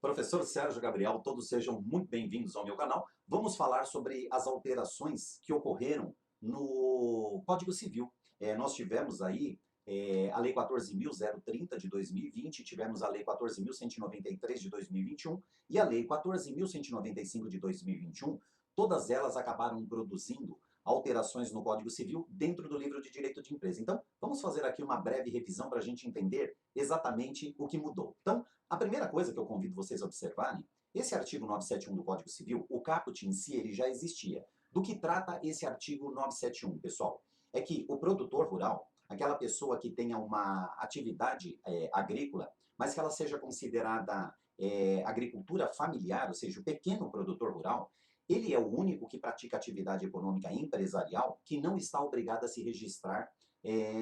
Professor Sérgio Gabriel, todos sejam muito bem-vindos ao meu canal. Vamos falar sobre as alterações que ocorreram no Código Civil. Nós tivemos aí a Lei 14.030 de 2020, tivemos a Lei 14.193 de 2021 e a Lei 14.195 de 2021. Todas elas acabaram produzindo alterações no Código Civil dentro do livro de Direito de Empresa. Então, vamos fazer aqui uma breve revisão para a gente entender exatamente o que mudou. Então, a primeira coisa que eu convido vocês a observarem, esse artigo 971 do Código Civil, o caput em si, ele já existia. Do que trata esse artigo 971, pessoal? É que o produtor rural, aquela pessoa que tenha uma atividade agrícola, mas que ela seja considerada agricultura familiar, ou seja, o pequeno produtor rural, ele é o único que pratica atividade econômica empresarial que não está obrigado a se registrar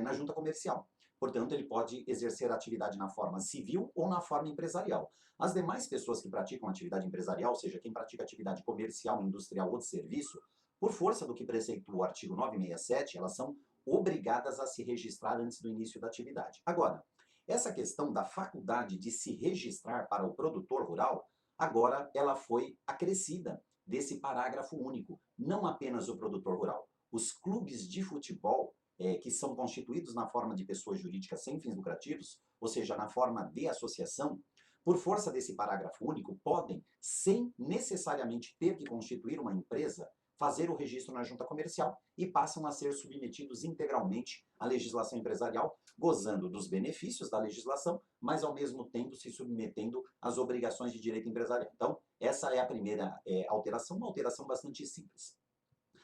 na junta comercial. Portanto, ele pode exercer atividade na forma civil ou na forma empresarial. As demais pessoas que praticam atividade empresarial, ou seja, quem pratica atividade comercial, industrial ou de serviço, por força do que preceitua o artigo 967, elas são obrigadas a se registrar antes do início da atividade. Agora, essa questão da faculdade de se registrar para o produtor rural, agora ela foi acrescida desse parágrafo único, não apenas o produtor rural. Os clubes de futebol, que são constituídos na forma de pessoas jurídicas sem fins lucrativos, ou seja, na forma de associação, por força desse parágrafo único, podem, sem necessariamente ter que constituir uma empresa, fazer o registro na junta comercial e passam a ser submetidos integralmente à legislação empresarial, gozando dos benefícios da legislação, mas ao mesmo tempo se submetendo às obrigações de direito empresarial. Então, essa é a primeira alteração, uma alteração bastante simples.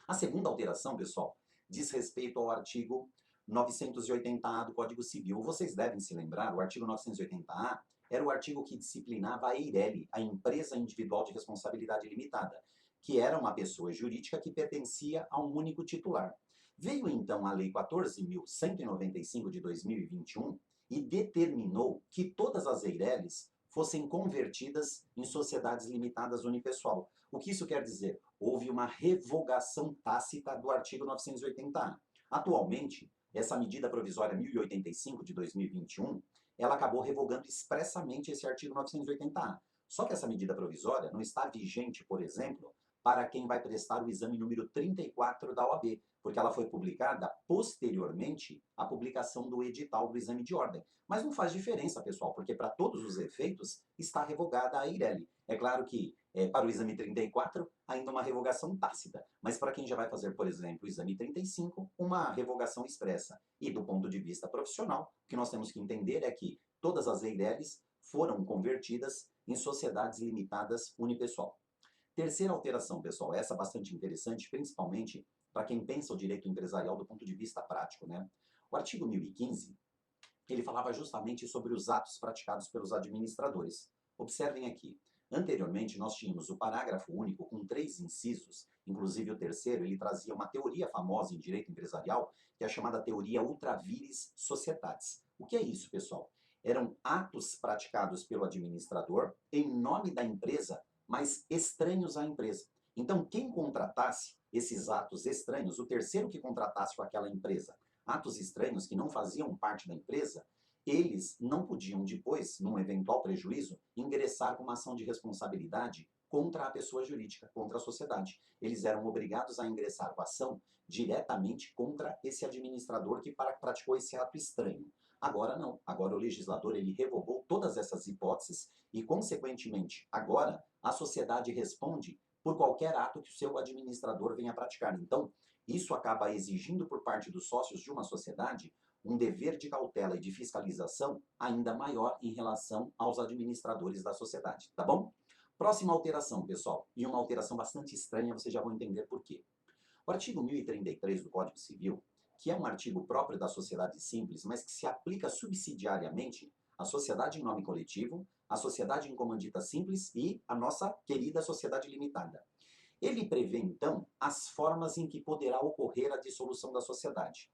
A segunda alteração, pessoal, diz respeito ao artigo 980-A do Código Civil. Vocês devem se lembrar, o artigo 980-A era o artigo que disciplinava a EIRELI, a Empresa Individual de Responsabilidade Limitada, que era uma pessoa jurídica que pertencia a um único titular. Veio então a Lei 14.195 de 2021 e determinou que todas as EIRELIs fossem convertidas em sociedades limitadas unipessoal. O que isso quer dizer? Houve uma revogação tácita do artigo 980-A. Atualmente, essa medida provisória 1085 de 2021, ela acabou revogando expressamente esse artigo 980-A. Só que essa medida provisória não está vigente, por exemplo, para quem vai prestar o exame número 34 da OAB, porque ela foi publicada posteriormente à publicação do edital do exame de ordem. Mas não faz diferença, pessoal, porque para todos os efeitos está revogada a EIRELI. É claro que para o exame 34, ainda uma revogação tácita, mas para quem já vai fazer, por exemplo, o exame 35, uma revogação expressa. E do ponto de vista profissional, o que nós temos que entender é que todas as EIRELIs foram convertidas em sociedades limitadas unipessoal. Terceira alteração, pessoal, essa bastante interessante, principalmente para quem pensa o direito empresarial do ponto de vista prático, né? O artigo 1015, ele falava justamente sobre os atos praticados pelos administradores. Observem aqui, anteriormente nós tínhamos o parágrafo único com 3 incisos, inclusive o terceiro, ele trazia uma teoria famosa em direito empresarial, que é a chamada teoria ultra vires societatis. O que é isso, pessoal? Eram atos praticados pelo administrador em nome da empresa, mas estranhos à empresa. Então, quem contratasse esses atos estranhos, o terceiro que contratasse com aquela empresa, atos estranhos que não faziam parte da empresa, eles não podiam depois, num eventual prejuízo, ingressar com uma ação de responsabilidade contra a pessoa jurídica, contra a sociedade. Eles eram obrigados a ingressar com a ação diretamente contra esse administrador que praticou esse ato estranho. Agora não. Agora o legislador ele revogou todas essas hipóteses e, consequentemente, agora a sociedade responde por qualquer ato que o seu administrador venha praticar. Então, isso acaba exigindo por parte dos sócios de uma sociedade um dever de cautela e de fiscalização ainda maior em relação aos administradores da sociedade, tá bom? Próxima alteração, pessoal, e uma alteração bastante estranha, vocês já vão entender por quê. O artigo 1033 do Código Civil, que é um artigo próprio da sociedade simples, mas que se aplica subsidiariamente à sociedade em nome coletivo, à sociedade em comandita simples e à nossa querida sociedade limitada. Ele prevê, então, as formas em que poderá ocorrer a dissolução da sociedade.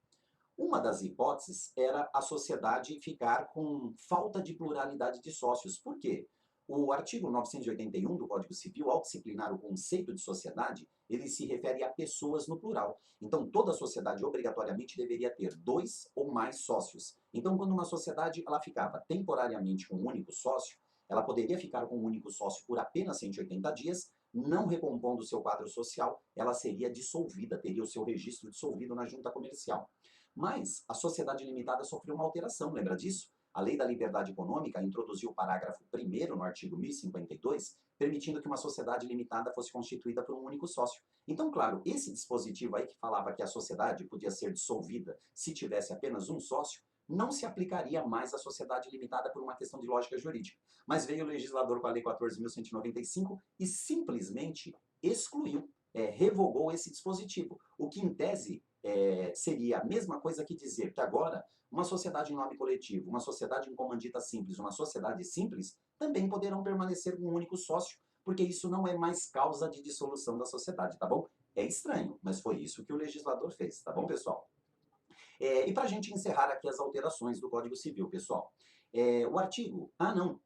Uma das hipóteses era a sociedade ficar com falta de pluralidade de sócios. Por quê? O artigo 981 do Código Civil, ao disciplinar o conceito de sociedade, ele se refere a pessoas no plural. Então, toda sociedade obrigatoriamente deveria ter 2 ou mais sócios. Então, quando uma sociedade ela ficava temporariamente com um único sócio, ela poderia ficar com um único sócio por apenas 180 dias, não recompondo o seu quadro social, ela seria dissolvida, teria o seu registro dissolvido na junta comercial. Mas a sociedade limitada sofreu uma alteração, lembra disso? A Lei da Liberdade Econômica introduziu o parágrafo 1º no artigo 1052, permitindo que uma sociedade limitada fosse constituída por um único sócio. Então, claro, esse dispositivo aí que falava que a sociedade podia ser dissolvida se tivesse apenas um sócio, não se aplicaria mais à sociedade limitada por uma questão de lógica jurídica. Mas veio o legislador com a Lei 14.195 e simplesmente excluiu, revogou esse dispositivo, o que em tese seria a mesma coisa que dizer que agora uma sociedade em nome coletivo, uma sociedade em comandita simples, uma sociedade simples, também poderão permanecer com um único sócio, porque isso não é mais causa de dissolução da sociedade, tá bom? É estranho, mas foi isso que o legislador fez, tá bom, pessoal? E para a gente encerrar aqui as alterações do Código Civil, pessoal. O artigo...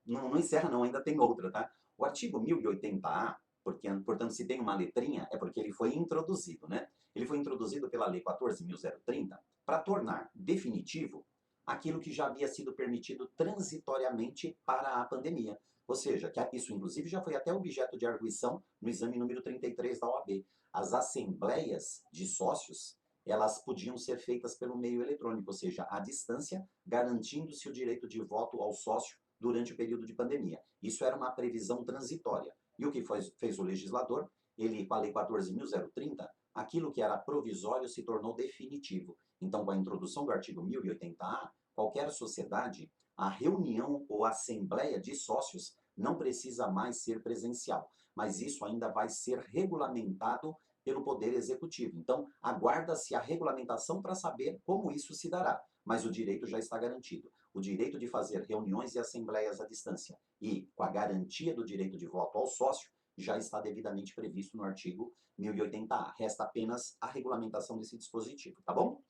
não encerra não, ainda tem outra, tá? O artigo 1080-A, porque, portanto, se tem uma letrinha, é porque ele foi introduzido, né? Ele foi introduzido pela Lei 14.030 para tornar definitivo aquilo que já havia sido permitido transitoriamente para a pandemia. Ou seja, que isso inclusive já foi até objeto de arguição no exame número 33 da OAB. As assembleias de sócios, elas podiam ser feitas pelo meio eletrônico, ou seja, à distância, garantindo-se o direito de voto ao sócio durante o período de pandemia. Isso era uma previsão transitória. E o que fez o legislador? Ele, com a Lei 14.030, aquilo que era provisório se tornou definitivo. Então, com a introdução do artigo 1080-A, qualquer sociedade, a reunião ou assembleia de sócios não precisa mais ser presencial, mas isso ainda vai ser regulamentado pelo Poder Executivo. Então, aguarda-se a regulamentação para saber como isso se dará, mas o direito já está garantido. O direito de fazer reuniões e assembleias à distância e com a garantia do direito de voto ao sócio já está devidamente previsto no artigo 1080-A. Resta apenas a regulamentação desse dispositivo, tá bom?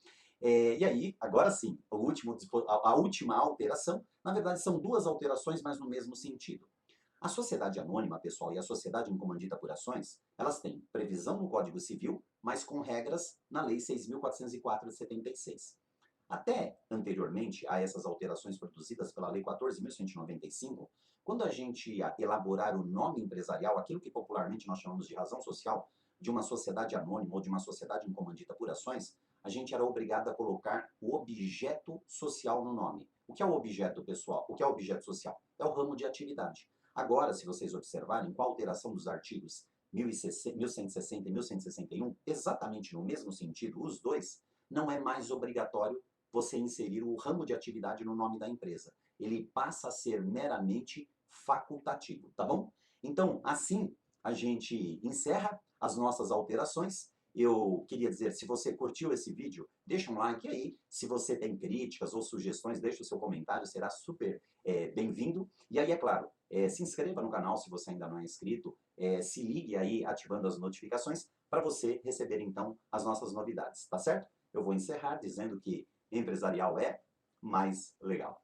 E aí, agora sim, a última alteração, na verdade são duas alterações, mas no mesmo sentido. A sociedade anônima, pessoal, e a sociedade em comandita por ações, elas têm previsão no Código Civil, mas com regras na Lei 6.404 de 76. Até anteriormente a essas alterações produzidas pela Lei 14.195, quando a gente ia elaborar o nome empresarial, aquilo que popularmente nós chamamos de razão social, de uma sociedade anônima ou de uma sociedade em comandita por ações, a gente era obrigado a colocar o objeto social no nome. O que é o objeto, pessoal? O que é o objeto social? É o ramo de atividade. Agora, se vocês observarem, com a alteração dos artigos 1160 e 1161, exatamente no mesmo sentido, os dois, não é mais obrigatório você inserir o ramo de atividade no nome da empresa. Ele passa a ser meramente facultativo, tá bom? Então, assim, a gente encerra as nossas alterações. Eu queria dizer, se você curtiu esse vídeo, deixa um like aí. Se você tem críticas ou sugestões, deixa o seu comentário, será super bem-vindo. E aí, é claro, se inscreva no canal se você ainda não é inscrito, se ligue aí ativando as notificações para você receber então as nossas novidades, tá certo? Eu vou encerrar dizendo que empresarial é mais legal.